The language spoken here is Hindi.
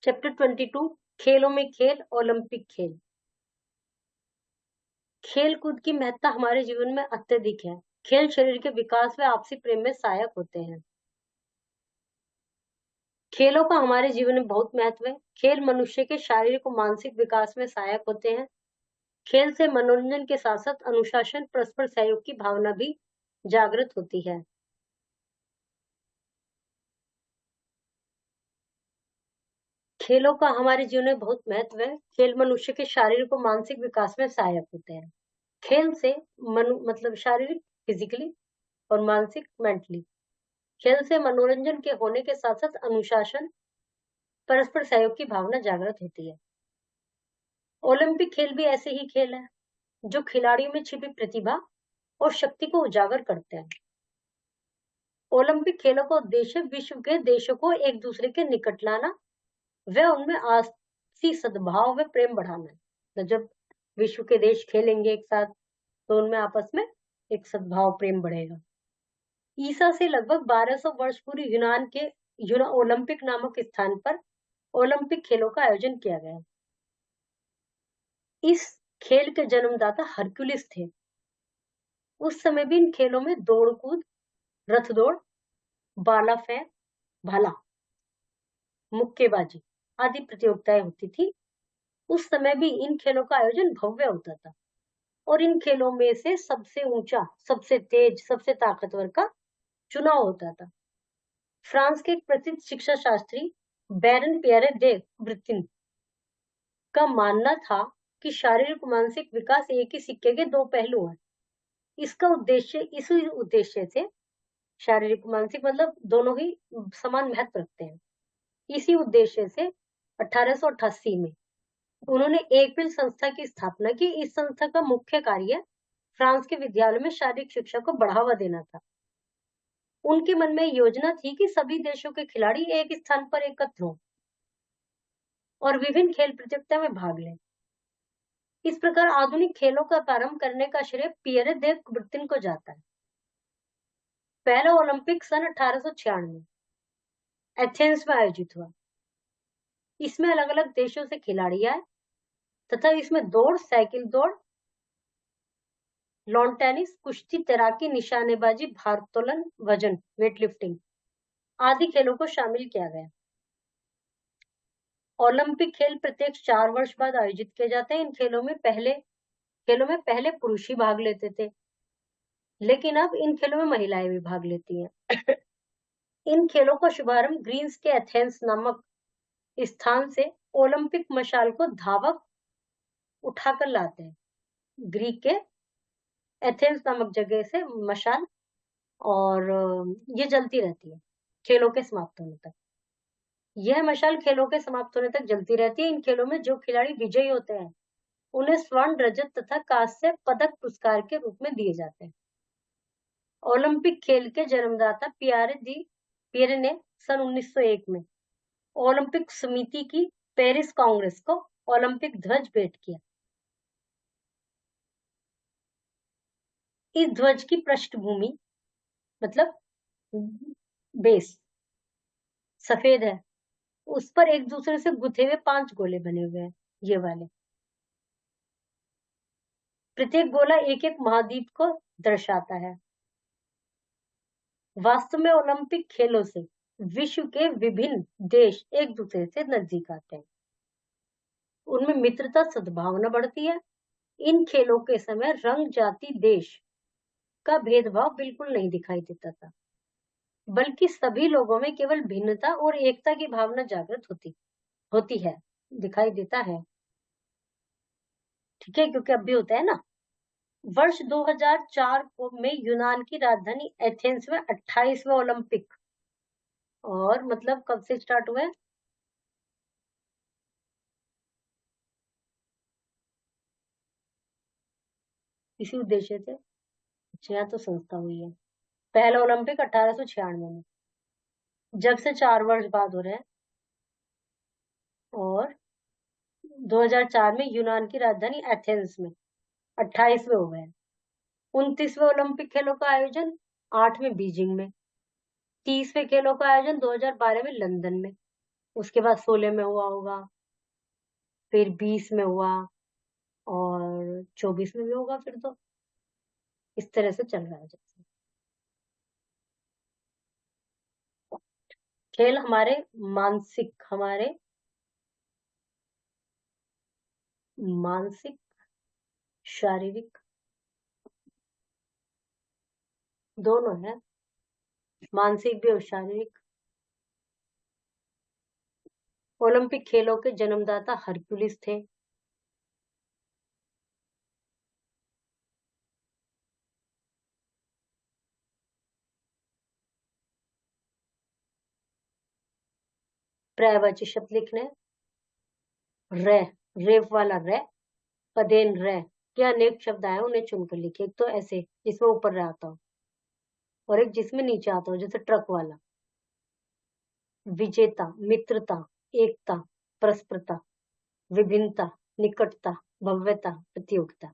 चैप्टर 22 खेलों में खेल, ओलंपिक खेल। खेल कूद की महत्ता हमारे जीवन में अत्यधिक है। खेल शरीर के विकास व आपसी प्रेम में सहायक होते हैं। खेलों का हमारे जीवन में बहुत महत्व है। खेल मनुष्य के शारीरिक और मानसिक विकास में सहायक होते हैं। खेल से मनोरंजन के साथ साथ अनुशासन, परस्पर सहयोग की भावना भी जागृत होती है। खेलों का हमारे जीवन में बहुत महत्व है। खेल मनुष्य के शारीरिक और मानसिक विकास में सहायक होते हैं। खेल से मतलब शारीरिक फिजिकली और मानसिक मेंटली। खेल से मनोरंजन के होने के साथ साथ अनुशासन, परस्पर सहयोग की भावना जागृत होती है। ओलंपिक खेल भी ऐसे ही खेल है जो खिलाड़ियों में छिपी प्रतिभा और शक्ति को उजागर करते हैं। ओलंपिक खेलों का उद्देश्य विश्व के देशों को एक दूसरे के निकट लाना व उनमें आपसी सद्भाव व प्रेम बढ़ाना है। तो जब विश्व के देश खेलेंगे एक साथ तो उनमें आपस में एक सद्भाव प्रेम बढ़ेगा। ईसा से लगभग 1200 वर्ष पूर्व यूनान के ओलंपिक नामक स्थान पर ओलंपिक खेलों का आयोजन किया गया। इस खेल के जन्मदाता हरक्यूलिस थे। उस समय भी इन खेलों में दौड़ कूद, रथ दौड़, भाला फेंक, भाला, मुक्केबाजी आदि प्रतियोगिताएं होती थी। उस समय भी इन खेलों का आयोजन भव्य होता था और इन खेलों में से सबसे ऊंचा, सबसे तेज, सबसे ताकतवर का चुनाव होता था। फ्रांस के एक प्रसिद्ध शिक्षा शास्त्री बैरन पियरे दे ब्रितिन का मानना था कि शारीरिक मानसिक विकास एक ही सिक्के के दो पहलू हैं। इसका उद्देश्य इसी उद्देश्य से शारीरिक मानसिक मतलब दोनों ही समान महत्व रखते हैं। इसी उद्देश्य से 1888 में उन्होंने एकविल संस्था की स्थापना की। इस संस्था का मुख्य कार्य फ्रांस के विद्यालयों में शारीरिक शिक्षा को बढ़ावा देना था। उनके मन में योजना थी कि सभी देशों के खिलाड़ी एक स्थान पर एकत्र हों और विभिन्न खेल प्रतियोगिता में भाग लें। इस प्रकार आधुनिक खेलों का प्रारंभ करने का श्रेय पियरे दे कुबर्तिन को जाता है। पहला ओलंपिक सन 1896 एथेंस में आयोजित हुआ। इसमें अलग अलग देशों से खिलाड़ी आए तथा इसमें दौड़, साइकिल दौड़, लॉन टेनिस, कुश्ती, तैराकी, निशानेबाजी, भारोत्तोलन, वजन, वेट लिफ्टिंग आदि खेलों को शामिल किया गया। ओलंपिक खेल प्रत्येक 4 वर्ष बाद आयोजित किए जाते हैं। इन खेलों में पहले पुरुष ही भाग लेते थे, लेकिन अब इन खेलों में महिलाएं भी भाग लेती हैं। इन खेलों का शुभारंभ ग्रीस के एथेंस नामक स्थान से ओलंपिक मशाल को धावक उठाकर लाते हैं। ग्रीक के एथेंस नामक जगह से मशाल और ये जलती रहती है खेलों के समाप्त होने तक। यह मशाल खेलों के समाप्त होने तक जलती रहती है। इन खेलों में जो खिलाड़ी विजयी होते हैं उन्हें स्वर्ण, रजत तथा कांस्य पदक पुरस्कार के रूप में दिए जाते हैं। ओलंपिक खेल के जन्मदाता पियरे ने सन 1901 में ओलंपिक समिति की पेरिस कांग्रेस को ओलंपिक ध्वज भेंट किया। इस ध्वज की पृष्ठभूमि मतलब बेस सफेद है। उस पर एक दूसरे से गुथे हुए 5 गोले बने हुए हैं। ये वाले प्रत्येक गोला एक एक महाद्वीप को दर्शाता है। वास्तव में ओलंपिक खेलों से विश्व के विभिन्न देश एक दूसरे से नजदीक आते हैं। उनमें मित्रता, सद्भावना बढ़ती है। इन खेलों के समय रंग, जाति, देश का भेदभाव बिल्कुल नहीं दिखाई देता था, बल्कि सभी लोगों में केवल भिन्नता और एकता की भावना जागृत होती है, दिखाई देता है। ठीक है, क्योंकि अब भी होता है ना। वर्ष 2004 में यूनान की राजधानी एथेंस में 28वें ओलंपिक, और मतलब कब से स्टार्ट हुए? इसी उद्देश्य से यहाँ तो संस्था हुई है। पहला ओलंपिक 1896 में, जब से 4 वर्ष बाद हो रहे हैं। और 2004 में यूनान की राजधानी एथेंस में 28वें हो गए। 29वें ओलंपिक खेलों का आयोजन 8 में बीजिंग में, 30वें खेलों का आयोजन 2012 में लंदन में, उसके बाद 16 में हुआ होगा, फिर 20 में हुआ और 24 में भी होगा फिर तो। इस तरह से चल रहा है जैसे। खेल हमारे मानसिक, शारीरिक दोनों है, मानसिक भी और शारीरिक। ओलंपिक खेलों के जन्मदाता हरक्यूलिस थे। पर्यायवाची शब्द लिखने, रे, रेफ वाला रे, पदेन रे, के अनेक शब्द आए उन्हें चुनकर लिखे। एक तो ऐसे जिसमें ऊपर रे आता हो, और एक जिसमें नीचे आता हो, जैसे ट्रक वाला। विजेता, मित्रता, एकता, परस्परता, विभिन्नता, निकटता, भव्यता, प्रतियोगिता।